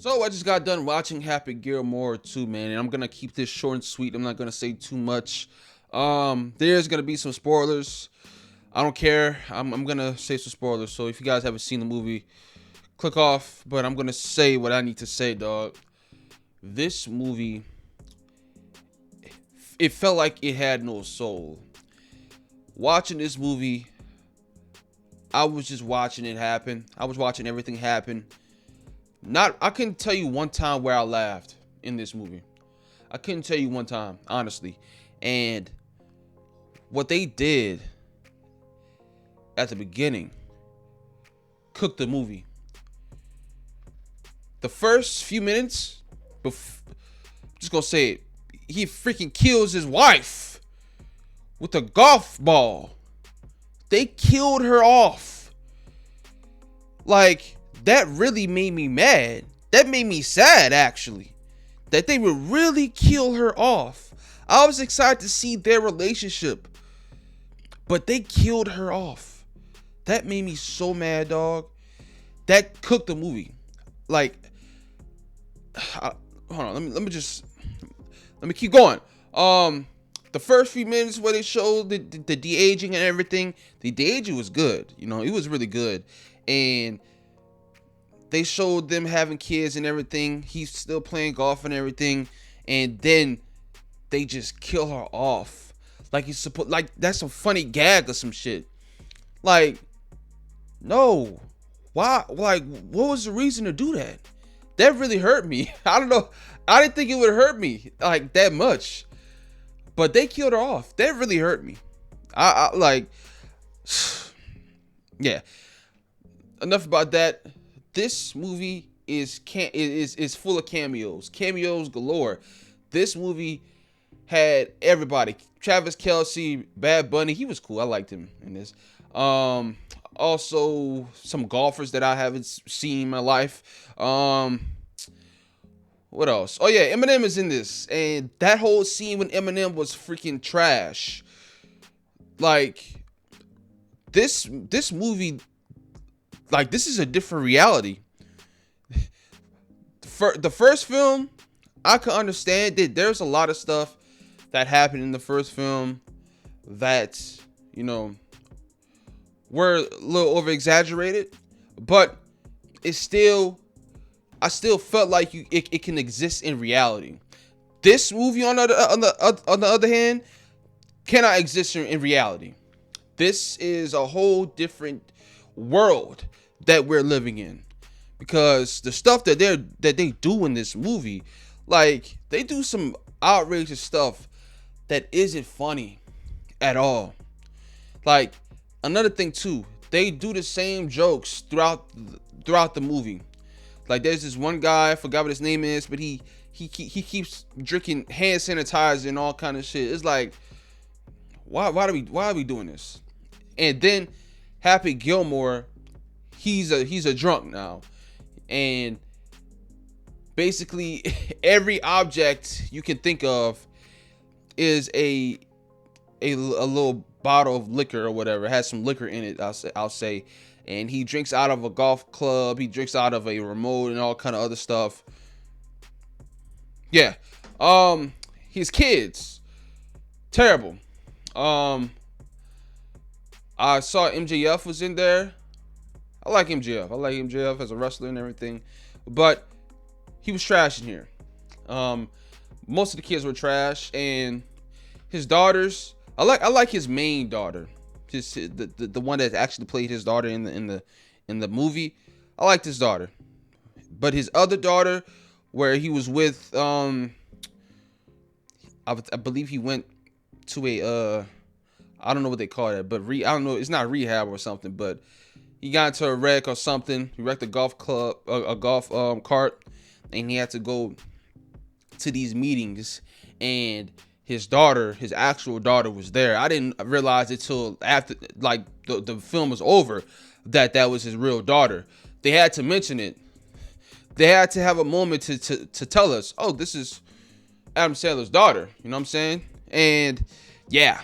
So I just got done watching Happy Gilmore 2, man, and I'm gonna keep this short and sweet. I'm not gonna say too much. There's gonna be some spoilers. I don't care. I'm gonna say some spoilers. So if you guys haven't seen the movie, click off. But I'm gonna say what I need to say, dog. This movie, it felt like it had no soul. Watching this movie, I was just watching it happen. I was watching everything happen. I couldn't tell you one time where I laughed in this movie. I couldn't tell you one time, honestly. And what they did at the beginning cooked the movie. The first few minutes, I'm just gonna say it, he freaking kills his wife with a golf ball. They killed her off. Like, that really made me mad. That made me sad, actually. That they would really kill her off. I was excited to see their relationship, but they killed her off. That made me so mad, dog. That cooked the movie. Like, hold on, let me keep going. The first few minutes where they showed the de-aging and everything, the de-aging was good. You know, it was really good. And they showed them having kids and everything. He's still playing golf and everything. And then they just kill her off. Like he's supposed, like that's a funny gag or some shit. Like, no. Why? Like, what was the reason to do that? That really hurt me. I don't know. I didn't think it would hurt me like that much. But they killed her off. That really hurt me. I like, yeah. Enough about that. This movie is full of cameos galore. This movie had everybody. Travis Kelce, Bad Bunny, he was cool. I liked him in this. Also some golfers that I haven't seen in my life. What else? Oh yeah, Eminem is in this, and that whole scene when Eminem was freaking trash. Like, this movie, like, this is a different reality. The first film, I could understand that there's a lot of stuff that happened in the first film that, you know, were a little over exaggerated, but I still felt like it can exist in reality. This movie, on the other hand, cannot exist in reality. This is a whole different world that we're living in, because the stuff that they do in this movie, like, they do some outrageous stuff that isn't funny at all. Like, another thing too, they do the same jokes throughout the movie. Like, there's this one guy, I forgot what his name is, but he keeps drinking hand sanitizer and all kind of shit. It's like, why are we doing this? And then Happy Gilmore, he's a drunk now, and basically every object you can think of is a little bottle of liquor or whatever. It has some liquor in it, I'll say. And he drinks out of a golf club. He drinks out of a remote and all kind of other stuff. Yeah. His kids, terrible. I saw MJF was in there. I like MJF. I like MJF as a wrestler and everything, but he was trash in here. Most of the kids were trash, and his daughters. I like his main daughter, just the one that actually played his daughter in the movie. I liked his daughter, but his other daughter, where he was with, I believe he went to a I don't know what they call it, but I don't know, it's not rehab or something, but he got into a wreck or something. He wrecked a golf club, a golf cart, and he had to go to these meetings, and his daughter, his actual daughter, was there. I didn't realize it till after, like, the film was over, that was his real daughter. They had to mention it. They had to have a moment to tell us, oh, this is Adam Sandler's daughter. You know what I'm saying? And yeah,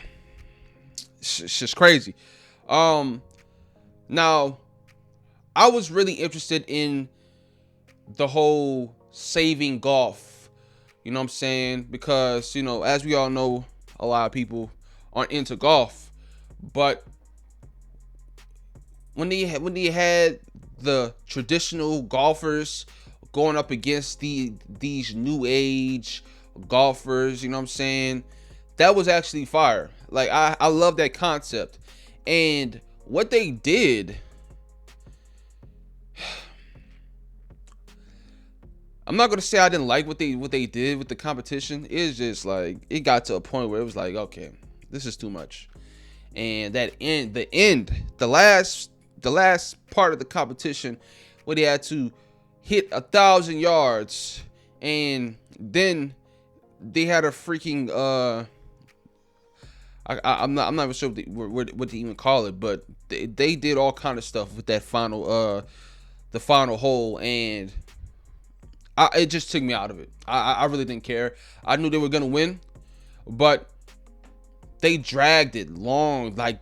it's just crazy. Now, I was really interested in the whole saving golf. You know what I'm saying? Because, as we all know, a lot of people aren't into golf. But when they had the traditional golfers going up against these new age golfers, you know what I'm saying? That was actually fire. Like, I love that concept. And what they did, I'm not gonna say I didn't like what they did with the competition. It's just like it got to a point where it was like, okay, this is too much. And the last part of the competition, where they had to hit 1,000 yards, and then they had a freaking I'm not even sure what to even call it, but they did all kind of stuff with that the final hole, and it just took me out of it. I really didn't care. I knew they were gonna win, but they dragged it long. Like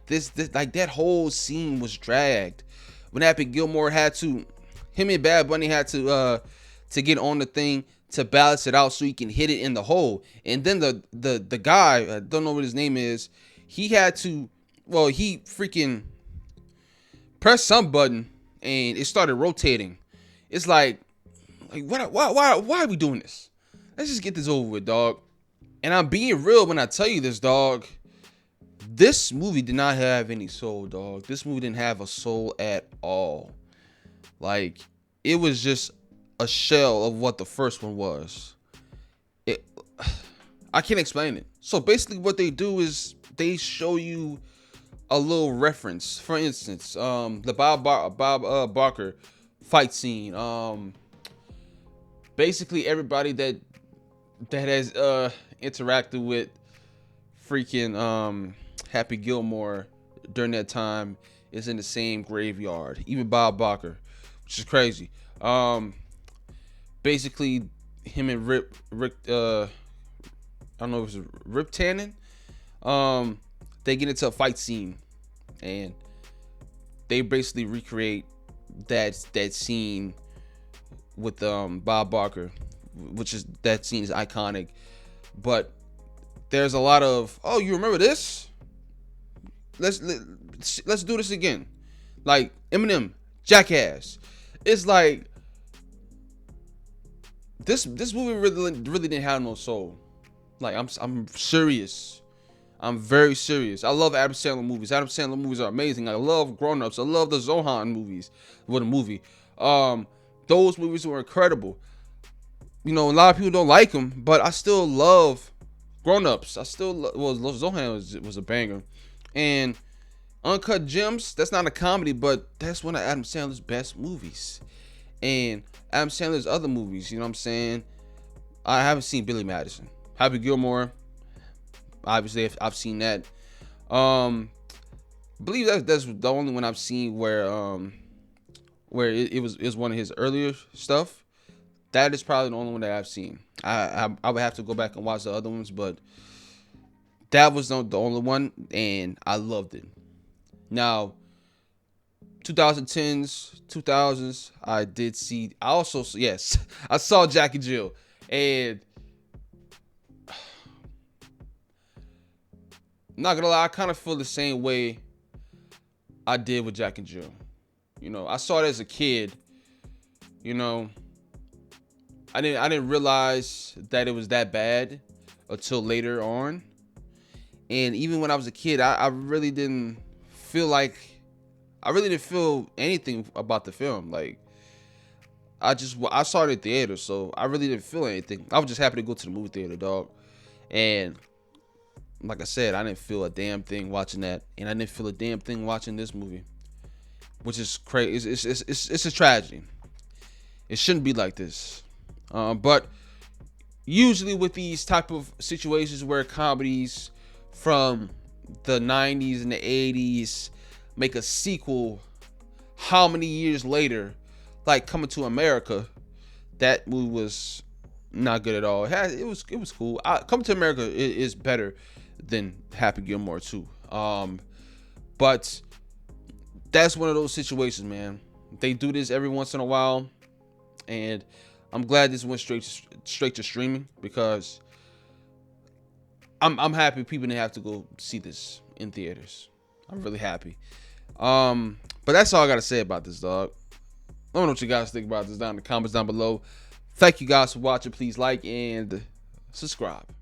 like that whole scene was dragged. When Happy Gilmore him and Bad Bunny had to get on the thing to balance it out so he can hit it in the hole. And then the guy, I don't know what his name is, he had to, he freaking pressed some button and it started rotating. It's like why are we doing this? Let's just get this over with, dog. And I'm being real when I tell you this, dog. This movie did not have any soul, dog. This movie didn't have a soul at all. Like, it was just a shell of what the first one was. I can't explain it. So basically what they do is they show you a little reference. For instance, the Bob Barker fight scene. Basically everybody that has interacted with freaking Happy Gilmore during that time is in the same graveyard. Even Bob Barker, which is crazy. Basically him and Rick I don't know if it's Rip Tannen. They get into a fight scene and they basically recreate that scene with Bob Barker, which is, that scene is iconic. But there's a lot of, oh, you remember this? Let's do this again. Like Eminem, Jackass. It's like this movie really didn't have no soul. Like, I'm serious. I'm very serious. I love Adam Sandler movies. Adam Sandler movies are amazing. I love Grown Ups. I love the Zohan movies. What a movie. Those movies were incredible. A lot of people don't like them, but I still love Grown Ups. I still love Zohan was a banger. And Uncut Gems, that's not a comedy, but that's one of Adam Sandler's best movies. And Adam Sandler's other movies, you know what I'm saying? I haven't seen Billy Madison. Happy Gilmore, obviously I've seen that. I believe that's the only one I've seen where it was one of his earlier stuff. That is probably the only one that I've seen. I would have to go back and watch the other ones, but that was the only one, and I loved it. Now, 2010s, 2000s, I did see. I also, yes, I saw Jack and Jill, and I'm not gonna lie, I kind of feel the same way I did with Jack and Jill. I saw it as a kid. I didn't realize that it was that bad until later on. And even when I was a kid, I really didn't feel anything about the film. Like, I saw it in theater, so I really didn't feel anything. I was just happy to go to the movie theater, dog. And like I said, I didn't feel a damn thing watching that, and I didn't feel a damn thing watching this movie, which is crazy. It's a tragedy. It shouldn't be like this. But usually with these type of situations where comedies from the 90s and the 80s make a sequel, how many years later, like Coming to America, that movie was not good at all. It was cool. Coming to America is better than Happy Gilmore 2. But that's one of those situations, man. They do this every once in a while. and I'm glad this went straight to streaming, because I'm happy people didn't have to go see this in theaters. I'm really happy. But that's all I gotta say about this, dog. Let me know what you guys think about this down in the comments down below. Thank you guys for watching. Please like and subscribe.